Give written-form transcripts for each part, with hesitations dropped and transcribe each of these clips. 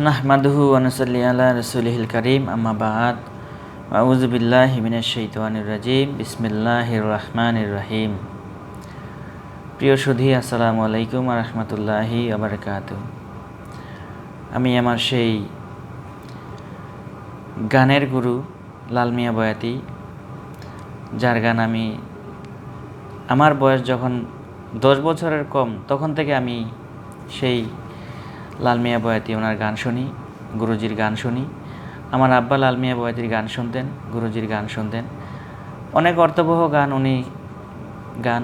নাহমাদুহু ওয়া নুসাল্লি আলা রাসূলিহিল কারীম আম্মা বা'দ আউযু বিল্লাহি মিনাশ শাইতানির রাজীম বিসমিল্লাহির রাহমানির রহিম। প্রিয় সুধী, আসসালামু আলাইকুম ওয়া রাহমাতুল্লাহি ওয়া বারাকাতুহু। আমি আমার সেই গানের গুরু লাল মিয়া বয়াতি, যার গান আমি আমার বয়স যখন 10 বছরের কম তখন থেকে আমি সেই লাল মিয়া বয়াতি ওনার গান শুনি, গুরুজির গান শুনি। আমার আব্বা লাল মিয়া বয়াতির গান শুনতেন, গুরুজির গান শুনতেন, অনেক অর্থবহ গান উনি গান।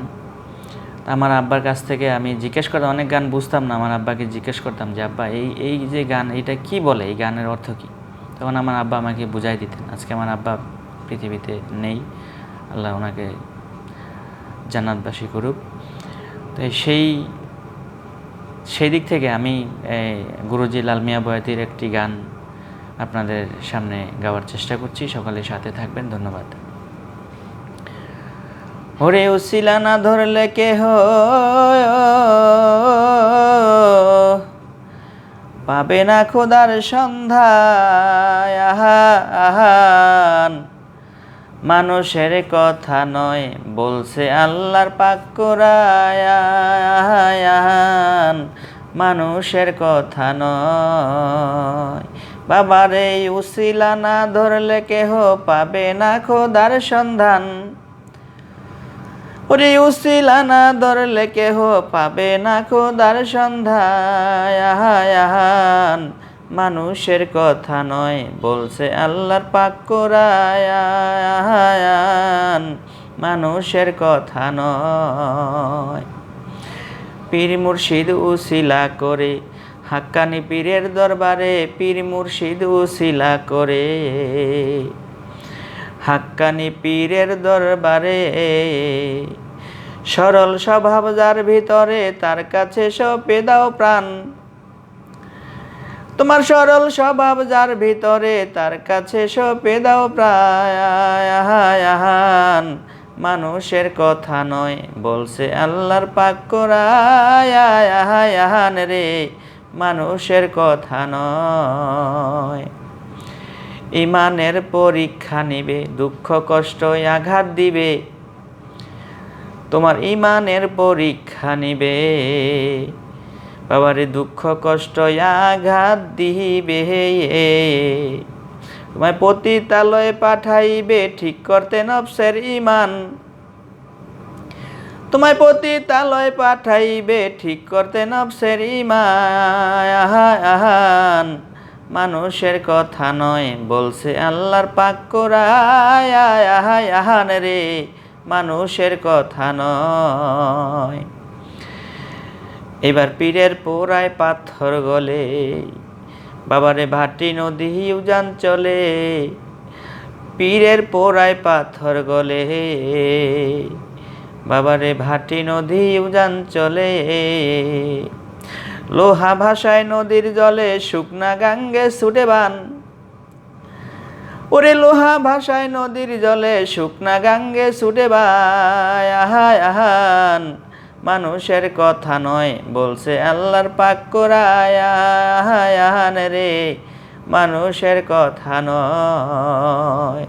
আমার আব্বার কাছ থেকে আমি জিজ্ঞেস করতাম, অনেক গান বুঝতাম না, আমার আব্বাকে জিজ্ঞেস করতাম যে আব্বা এই যে গান, এটা কি বলে, এই গানের অর্থ কী? তখন আমার আব্বা আমাকে বুঝাই দিতেন। আজকে আমার আব্বা পৃথিবীতে নেই, আল্লাহ ওনাকে জান্নাতবাসী করুক। তো সেই দিক থেকে আমি গুরুজি লাল মিয়া বয়াতির একটি গান আপনাদের সামনে গাওয়ার চেষ্টা করছি। সকলে সাথে থাকবেন, ধন্যবাদ। ওরে উসিলা না ধরলে কেহ পাবে না খোদার সন্ধান, মানুষের কথা নয় বলছে আল্লাহর পাক কোরআন, মানুষের কথা নয়। বাবারে উসিলা না ধরলে কেহ পাবে না খোদার সন্ধান, ওরে উসিলা না ধরলে কেহ পাবে না খোদার সন্ধান, মানুষের কথা নয় বলছে আল্লাহর পাক কোরআন, মানুষের কথা নয়। পীর মুর্শিদ উসিলা করে হাক্কানি পীরের দরবারে, পীর মুর্শিদ উসিলা করে হাক্কানি পীরের দরবারে, সরল স্বভাব যার ভিতরে তার কাছে সঁপে দাও প্রাণ, তোমার সরল স্বভাব যার ভিতরে তার কাছে সঁপে দাও প্রাণ, মানুষের কথা নয় বলছে আল্লাহর পাক কোরআন রে, মানুষের কথা নয়। ইমানের পরীক্ষা নিবে, দুঃখ কষ্ট আঘাত দিবে, তোমার ইমানের পরীক্ষা নিবে, বাবারে দুঃখ কষ্ট আঘাত দিবে, তোমায় পতিতালয়ে পাঠাইবে ঠিক করতে নফসের ইমান, তোমায় পতিতালয়ে পাঠাইবে ঠিক করতে নফসের ইমান, মানুষের কথা নয় বলছে আল্লাহর পাক কোরআন রে, মানুষের কথা নয়। এবার পীরের পোড়ায় পাথর গলে, বাবারে ভাটি নদী উজান চলে, পীরের পোড়ায় পাথর গলে, বাবারে ভাটি নদী উজান চলে, লোহা ভাষায় নদীর জলে শুকনা গাঙ্গে ছুটে বান, ওরে লোহা ভাষায় নদীর জলে শুকনা গাঙ্গে ছুটে বান, মানুষের কথা নয় বলছে আল্লাহর পাক কোরআন রে, মানুষের কথা নয়।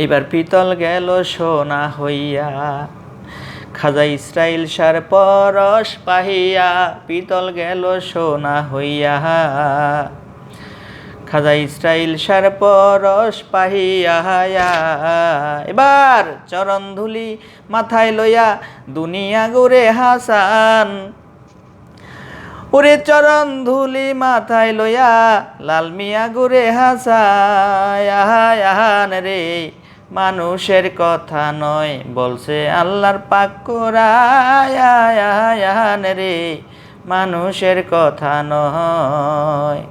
এবার পিতল গেল সোনা হইয়া, খাজা ইসরাইল সার পরশ পাহিয়া, পিতল গেল সোনা হইয়া, খাজা ইসরাইল সার পরশ পাহিয়া। এবার চরণ ধুলি মাথায় লইয়া দুনিয়া ঘুরে হাসান, ওরে চরণ ধুলি মাথায় লইয়া লাল মিয়া ঘুরে হাসান রে, মানুষের কথা নয় বলছে আল্লাহর পাক কোরআন রে, মানুষের কথা নয়।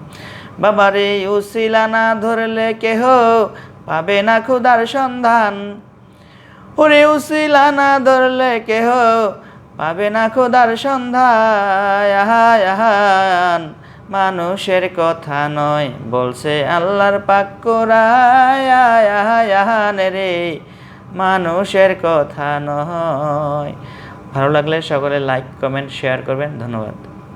বাবারে উসিলা না ধরলে কেহ পাবে না খোদার সন্ধান, ওরে উসিলা না ধরলে কেহ পাবে না খোদার সন্ধান, মানুষের কথা নয় বলছে আল্লাহর পাক কোরআন রে, মানুষের কথা নয়। ভালো লাগলে সকলে লাইক কমেন্ট শেয়ার করবেন, ধন্যবাদ।